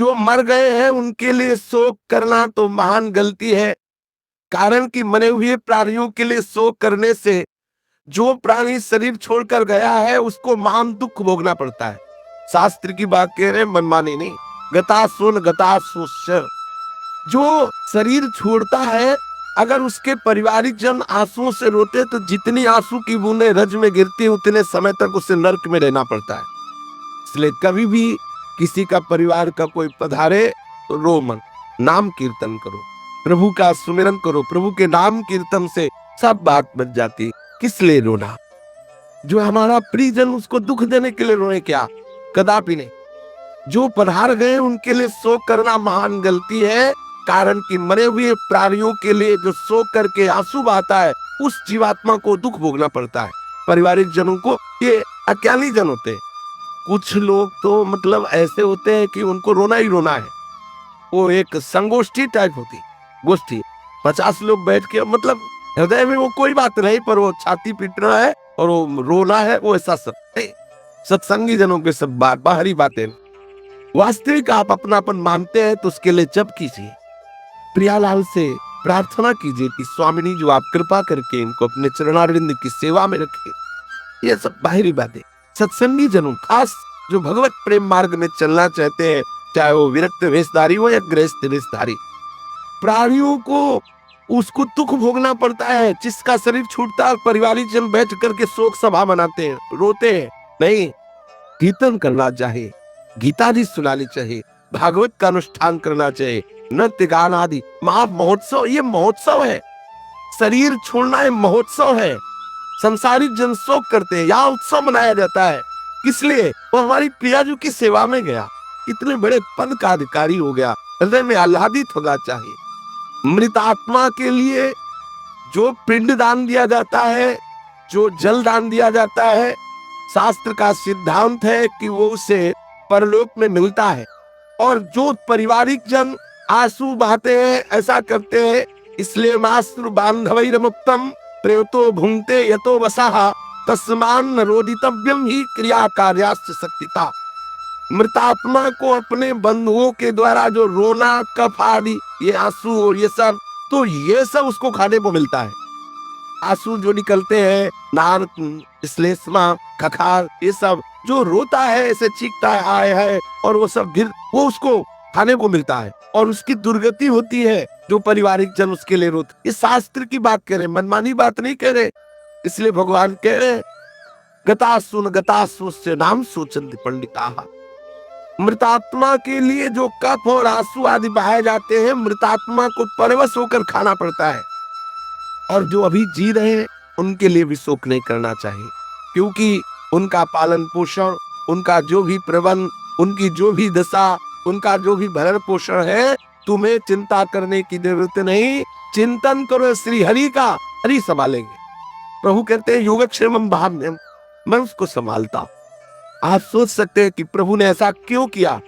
जो मर गए हैं उनके लिए शोक करना तो महान गलती है। कारण कि मरे हुए प्राणियों के लिए शोक करने से जो प्राणी शरीर छोड़कर गया है उसको महान दुख भोगना पड़ता है। शास्त्र की बात कह रहे, मनमानी नहीं। गता सुन गता सुश्य। जो शरीर छोड़ता है, अगर उसके पारिवारिक जन आंसुओं से रोते तो जितनी आंसू की बूंदें रज में गिरती उतने समय तक उसे नर्क में रहना पड़ता है। इसलिए कभी भी किसी का परिवार का कोई पधारे तो रो मत, नाम कीर्तन करो, प्रभु का सुमिरन करो। प्रभु के नाम कीर्तन से सब बात बच जाती। किस लिए रोना? जो हमारा प्रियजन उसको दुख देने के लिए रोए क्या? कदापि नहीं। जो पधार गए उनके लिए शोक करना महान गलती है। कारण कि मरे हुए प्राणियों के लिए जो शोक करके आंसू बहाता है उस जीवात्मा को दुख भोगना पड़ता है। पारिवारिक जनों को, ये अज्ञानी जन होते हैं। कुछ लोग तो मतलब ऐसे होते हैं कि उनको रोना ही रोना है। वो एक संगोष्ठी टाइप होती, गोष्ठी, 50 लोग बैठ के, मतलब हृदय में वो कोई बात नहीं, पर वो छाती पीटना है और वो रोना है, वो ऐसा सब नहीं। सत्संगी जनों के सब बाहरी बातें। वास्तविक आप अपनापन मानते हैं तो उसके लिए जप कीजिए, प्रियालाल से प्रार्थना कीजिए कि स्वामिनी जो आप कृपा करके इनको अपने चरणारविंद की सेवा में रखे। ये सब बाहरी बातें। सत्संगी जनों, खास जो भगवत प्रेम मार्ग में चलना चाहते हैं, चाहे वो विरक्त वेशधारी हो या गृहस्थ वेशधारी, प्राणियों को उसको दुख भोगना पड़ता है। जिसका शरीर छूटता है, पारिवारिक जन बैठ करके शोक सभा मनाते हैं, रोते हैं। नहीं, कीर्तन करना चाहिए, गीता जी सुनानी चाहिए, भागवत का अनुष्ठान करना चाहिए, नृत्य गान आदि। महा महोत्सव, ये महोत्सव है। शरीर छोड़ना एक महोत्सव है। संसारिक जन शोक करते हैं, यहाँ उत्सव मनाया जाता है। किस लिए? वो हमारी प्रियाजू की सेवा में गया, इतने बड़े पद का अधिकारी हो गया, हृदय में आह्लादित होना चाहिए। मृत आत्मा के लिए जो पिंड दान दिया जाता है, जो जल दान दिया जाता है, शास्त्र का सिद्धांत है कि वो उसे परलोक में मिलता है। और जो पारिवारिक जन आंसू बहाते हैं, ऐसा करते हैं, इसलिए मास्तु बांधवैरमुक्तम प्रेतो भुंक्ते यतो वसः तस्मान रोदितव्यम ही क्रिया कार्यास्य शक्तिता। मृतात्मा को अपने बंधुओं के द्वारा जो रोना, कफ आदि, ये आंसू और ये सब, तो ये सब उसको खाने को मिलता है। आंसू जो निकलते हैं, नार, श्लेष्मा, खखार, ये सब जो रोता है, ऐसे चीखता है, आए है, और वो सब गिर, वो उसको खाने को मिलता है और उसकी दुर्गति होती है। जो पारिवारिक जन उसके लिए रोते, ये शास्त्र की बात कह रहे, मनमानी बात नहीं कह रहे। इसलिए भगवान कह रहे, गतासुन से नाम सोचन्ति पंडिता। मृतात्मा के लिए जो कफ और आंसू आदि बहाए जाते हैं, मृतात्मा को परवश होकर खाना पड़ता है। और जो अभी जी रहे हैं उनके लिए भी शोक नहीं करना चाहिए, क्योंकि उनका पालन पोषण, उनका जो भी प्रबंध, उनकी जो भी दशा, उनका जो भी भरण पोषण है, तुम्हें चिंता करने की जरूरत नहीं। चिंतन करो श्री हरि का, हरि संभालेंगे। प्रभु कहते हैं योगक्षेमम भाव्यम, मैं उसको संभालता हूं। आप सोच सकते हैं कि प्रभु ने ऐसा क्यों किया?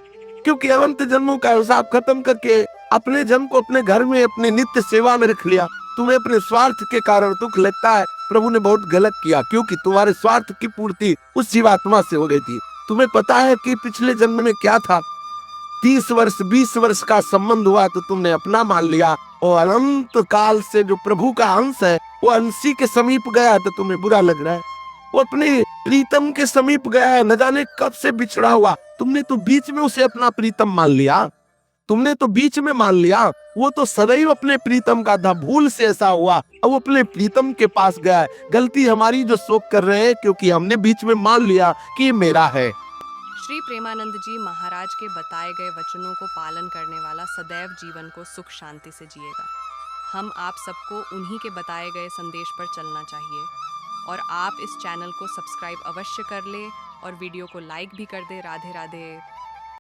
क्योंकि अनंत जन्मों का हिसाब खत्म करके अपने जन्म को अपने घर में अपने नित्य सेवा में रख लिया। तुम्हें अपने स्वार्थ के कारण दुख लगता है, प्रभु ने बहुत गलत किया, क्योंकि तुम्हारे स्वार्थ की पूर्ति उस जीवात्मा से हो गई थी। तुम्हें पता है कि पिछले जन्म में क्या था? 30 वर्ष 20 वर्ष का संबंध हुआ तो तुमने अपना मान लिया, और अनंत काल से जो प्रभु का अंश है वो अंशी के समीप गया तो तुम्हें बुरा लग रहा है। वो अपने प्रीतम के समीप गया है, न जाने कब से बिछड़ा हुआ, तुमने तो बीच में उसे अपना प्रीतम मान लिया। तुमने तो बीच में मान लिया। वो तो सदैव अपने प्रीतम का था, भूल से ऐसा हुआ, अब वो अपने प्रीतम के पास गया है। गलती हमारी जो शोक कर रहे हैं, क्योंकि हमने बीच में मान लिया कि ये मेरा है। श्री प्रेमानंद जी महाराज के बताए गए वचनों को पालन करने वाला सदैव जीवन को सुख शांति से जिएगा। हम आप सबको उन्हीं के बताए गए संदेश पर चलना चाहिए, और आप इस चैनल को सब्सक्राइब अवश्य कर ले और वीडियो को लाइक भी कर दे। राधे राधे।